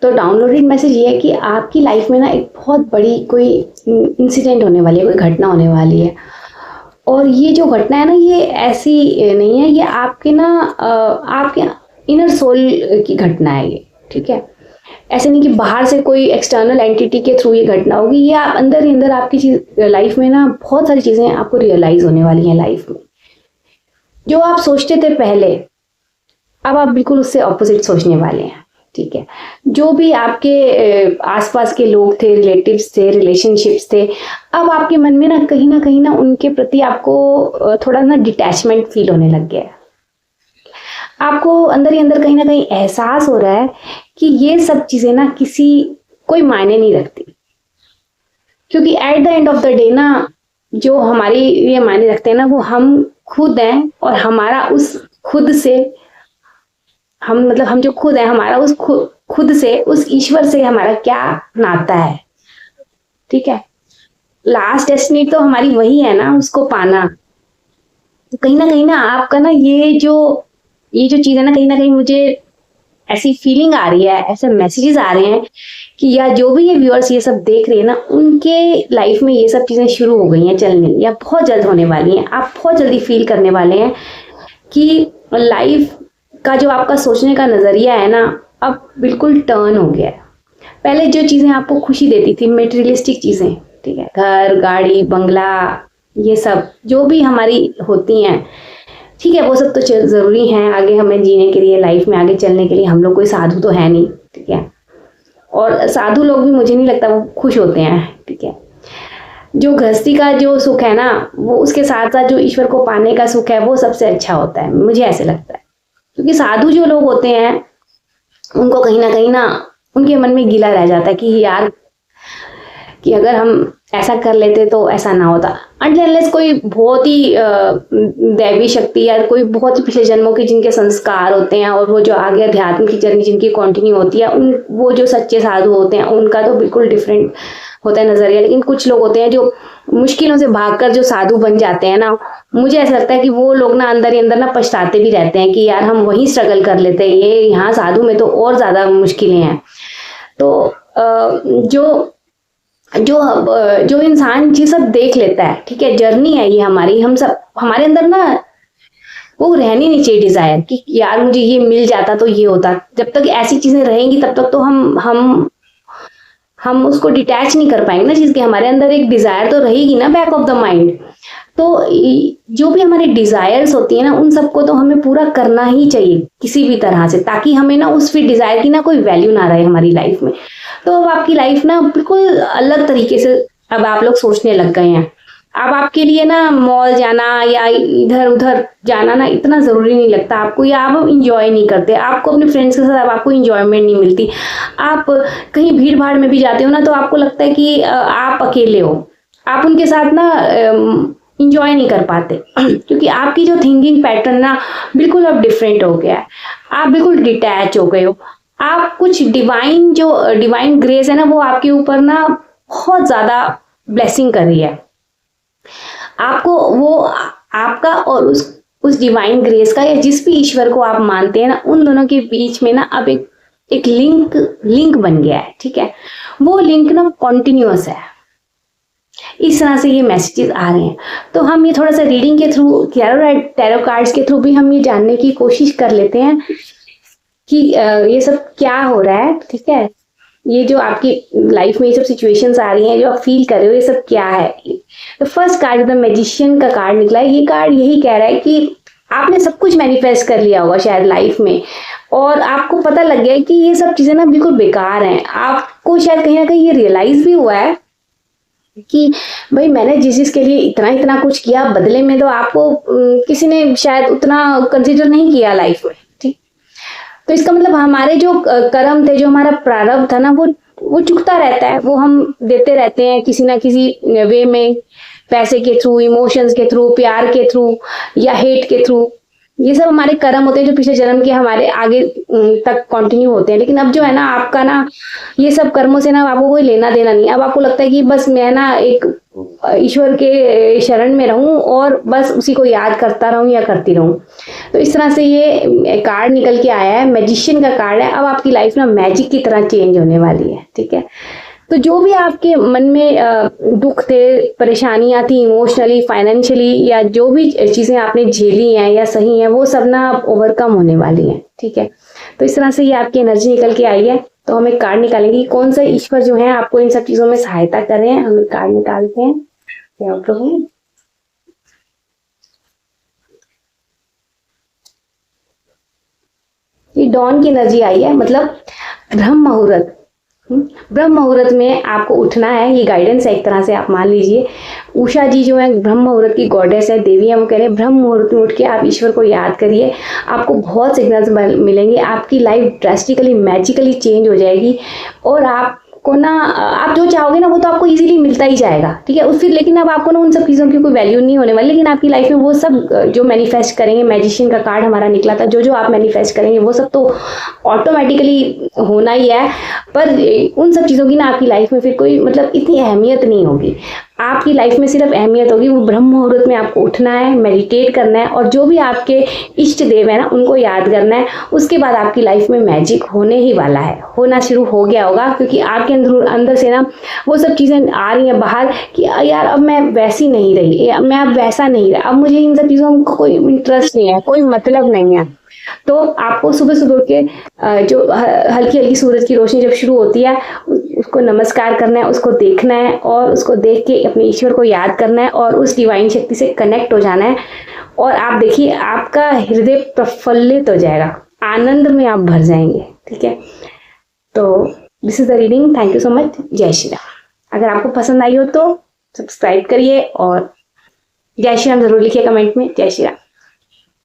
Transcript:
तो downloaded message ये है कि आपकी लाइफ में ना एक बहुत बड़ी कोई इंसिडेंट होने वाली है, कोई घटना होने वाली है। और ये जो घटना है ना, ये ऐसी नहीं है, ये आपके ना आपके इनर सोल की घटना है ये, ठीक है। ऐसे नहीं कि बाहर से कोई एक्सटर्नल एंटिटी के थ्रू ये घटना होगी, ये आप अंदर ही अंदर आपकी चीज लाइफ में ना बहुत सारी चीजें आपको रियलाइज होने वाली हैं लाइफ में। जो आप सोचते थे पहले, अब आप बिल्कुल उससे ऑपोजिट सोचने वाले हैं, ठीक है। जो भी आपके आसपास के लोग थे, रिलेटिव्स थे, रिलेशनशिप्स थे, अब आपके मन में ना कहीं ना उनके प्रति आपको थोड़ा ना डिटैचमेंट फील होने लग गया है। आपको अंदर ही अंदर कहीं ना कहीं एहसास हो रहा है कि ये सब चीजें ना कोई मायने नहीं रखती, क्योंकि at the end of the day ना जो हमारी ये मायने रखते हैं ना, वो हम खुद हैं। और हमारा उस खुद से हम जो खुद है, हमारा उस खुद से, उस ईश्वर से हमारा क्या नाता है, ठीक है। लास्ट डेस्टिनी तो हमारी वही है ना, उसको पाना। तो कहीं ना आपका ना ये जो चीज है ना कहीं मुझे ऐसी फीलिंग आ रही है, ऐसे मैसेजेस आ रहे हैं कि या जो भी ये व्यूअर्स ये सब देख रहे हैं ना, उनके लाइफ में ये सब चीजें शुरू हो गई हैं चलने, या बहुत जल्द होने वाली हैं। आप बहुत जल्दी फील करने वाले हैं कि लाइफ का जो आपका सोचने का नजरिया है ना, अब बिल्कुल टर्न हो गया है। पहले जो चीजें आपको खुशी देती थी, मेटेरियलिस्टिक चीजें, ठीक है, घर, गाड़ी, बंगला, ये सब जो भी हमारी होती हैं, ठीक है, वो सब तो जरूरी हैं आगे हमें जीने के लिए, लाइफ में आगे चलने के लिए। हम लोग कोई साधु तो है नहीं, ठीक है। और साधु लोग भी मुझे नहीं लगता वो खुश होते हैं, ठीक है। जो गृहस्थी का जो सुख है ना, वो उसके साथ साथ जो ईश्वर को पाने का सुख है, वो सबसे अच्छा होता है, मुझे ऐसे लगता है। क्योंकि साधु जो लोग होते हैं, उनको कहीं ना उनके मन में गिला रह जाता है कि यार, कि अगर हम ऐसा कर लेते तो ऐसा ना होता। अनलेस कोई बहुत ही दैवी शक्ति या कोई बहुत ही पिछले जन्मों के जिनके संस्कार होते हैं, और वो जो आगे अध्यात्म की जर्नी जिनकी कंटिन्यू होती है, वो जो सच्चे साधु होते हैं, उनका तो बिल्कुल डिफरेंट होता है नजरिया। लेकिन कुछ लोग होते हैं जो मुश्किलों से भागकर जो साधु बन जाते हैं ना, मुझे ऐसा लगता है कि वो लोग ना अंदर ही अंदर ना पछताते भी रहते हैं कि यार हम वहीं स्ट्रगल कर लेते हैं, ये यहाँ साधु में तो और ज्यादा मुश्किलें हैं। तो जो इंसान ये सब देख लेता है, ठीक है, जर्नी है ये हमारी, हम सब हमारे अंदर ना वो रहनी नहीं चाहिए डिजायर कि यार मुझे ये मिल जाता तो ये होता। जब तक ऐसी चीजें रहेंगी तब तक तो हम उसको डिटैच नहीं कर पाएंगे ना चीज के। हमारे अंदर एक डिजायर तो रहेगी ना बैक ऑफ द माइंड। तो जो भी हमारी डिजायर्स होती है ना, उन सबको तो हमें पूरा करना ही चाहिए किसी भी तरह से, ताकि हमें ना उस फिर डिजायर की ना कोई वैल्यू ना रहे हमारी लाइफ में। तो अब आपकी लाइफ ना बिल्कुल अलग तरीके से अब आप लोग सोचने लग गए हैं। अब आपके लिए ना मॉल जाना या इधर उधर जाना ना इतना जरूरी नहीं लगता आपको, या आप इंजॉय नहीं करते, आपको अपने फ्रेंड्स के साथ अब आपको इंजॉयमेंट नहीं मिलती। आप कहीं भीड़ भाड़ में भी जाते हो ना, तो आपको लगता है कि आप अकेले हो, आप उनके साथ ना इंजॉय नहीं कर पाते क्योंकि आपकी जो थिंकिंग पैटर्न ना बिल्कुल अब डिफरेंट हो गया है। आप बिल्कुल डिटैच हो गए हो। आप कुछ डिवाइन ग्रेस है ना, वो आपके ऊपर ना बहुत ज्यादा ब्लेसिंग कर रही है। आपको वो आपका और उस डिवाइन ग्रेस का, या जिस भी ईश्वर को आप मानते हैं ना, उन दोनों के बीच में ना अब एक लिंक बन गया है, ठीक है। वो लिंक ना कॉन्टिन्यूअस है। इस तरह से ये मैसेजेस आ रहे हैं। तो हम ये थोड़ा सा रीडिंग के थ्रू, टैरो कार्ड्स के थ्रू भी हम ये जानने की कोशिश कर लेते हैं कि ये सब क्या हो रहा है, ठीक है। ये जो आपकी लाइफ में ये सब सिचुएशंस आ रही हैं, जो आप फील कर रहे हो, ये सब क्या है। तो फर्स्ट कार्ड द मैजिशियन का कार्ड निकला है। ये कार्ड यही कह रहा है कि आपने सब कुछ मैनिफेस्ट कर लिया होगा शायद लाइफ में, और आपको पता लग गया है कि ये सब चीजें ना बिल्कुल बेकार हैं। आपको शायद कहीं ना कहीं ये रियलाइज भी हुआ है कि भाई मैंने जिस चीज के लिए इतना कुछ किया, बदले में तो आपको किसी ने शायद उतना कंसिडर नहीं किया लाइफ में, ठीक। तो इसका मतलब हमारे जो कर्म थे, जो हमारा प्रारब्ध था ना, वो चुकता रहता है, वो हम देते रहते हैं किसी ना किसी वे में, पैसे के थ्रू, इमोशंस के थ्रू, प्यार के थ्रू, या हेट के थ्रू, ये सब हमारे कर्म होते हैं जो पिछले जन्म के हमारे आगे तक कंटिन्यू होते हैं। लेकिन अब जो है ना आपका ना ये सब कर्मों से ना आपको कोई लेना देना नहीं। अब आपको लगता है कि बस मैं ना एक ईश्वर के शरण में रहूं और बस उसी को याद करता रहूं या करती रहूं। तो इस तरह से ये कार्ड निकल के आया है, मैजिशियन का कार्ड है। अब आपकी लाइफ ना मैजिक की तरह चेंज होने वाली है, ठीक है। तो जो भी आपके मन में दुख थे, परेशानियां थी इमोशनली, फाइनेंशियली, या जो भी चीज़ें आपने झेली हैं या सही हैं, वो सब ना अब ओवरकम होने वाली हैं, ठीक है। तो इस तरह से ये आपकी एनर्जी निकल के आई है। तो हम एक कार्ड निकालेंगे कि कौन सा ईश्वर जो है आपको इन सब चीज़ों में सहायता कर रहे हैं। हम एक कार्ड निकालते हैं। प्रभु, ये डॉन की एनर्जी आई है, मतलब ब्रह्म मुहूर्त। ब्रह्म मुहूर्त में आपको उठना है, ये गाइडेंस है एक तरह से, आप मान लीजिए। उषा जी जो है ब्रह्म मुहूर्त की गॉडेस है, देवी है, वो कह रहे हैं ब्रह्म मुहूर्त में उठ के आप ईश्वर को याद करिए। आपको बहुत सिग्नल्स मिलेंगे, आपकी लाइफ ड्रास्टिकली मैजिकली चेंज हो जाएगी। और आपको ना आप जो चाहोगे ना वो तो आपको इजीली मिलता ही जाएगा, ठीक है। फिर लेकिन अब आपको ना उन सब चीज़ों की कोई वैल्यू नहीं होने वाली। लेकिन आपकी लाइफ में वो सब जो मैनिफेस्ट करेंगे, मैजिशियन का कार्ड हमारा निकला था, जो जो आप मैनिफेस्ट करेंगे वो सब तो ऑटोमेटिकली होना ही है। पर उन सब चीज़ों की ना आपकी लाइफ में फिर कोई मतलब इतनी अहमियत नहीं होगी। आपकी लाइफ में सिर्फ अहमियत होगी वो ब्रह्म मुहूर्त में आपको उठना है, मेडिटेट करना है, और जो भी आपके इष्ट देव है ना उनको याद करना है। उसके बाद आपकी लाइफ में मैजिक होने ही वाला है, होना शुरू हो गया होगा। क्योंकि आपके अंदर से ना वो सब चीज़ें आ रही हैं बाहर कि यार अब मैं वैसी नहीं रही, मैं अब वैसा नहीं रहा, अब मुझे इन सब चीज़ों का कोई इंटरेस्ट नहीं है, कोई मतलब नहीं है। तो आपको सुबह सुबह उठ के जो हल्की हल्की सूरज की रोशनी जब शुरू होती है उसको नमस्कार करना है, उसको देखना है, और उसको देख के अपने ईश्वर को याद करना है और उस डिवाइन शक्ति से कनेक्ट हो जाना है। और आप देखिए आपका हृदय प्रफुल्लित हो जाएगा, आनंद में आप भर जाएंगे, ठीक है। तो this is the reading. Thank you so much. जय श्री राम। अगर आपको पसंद आई हो तो सब्सक्राइब करिए और जय श्री राम जरूर लिखिए कमेंट में। जय श्री राम।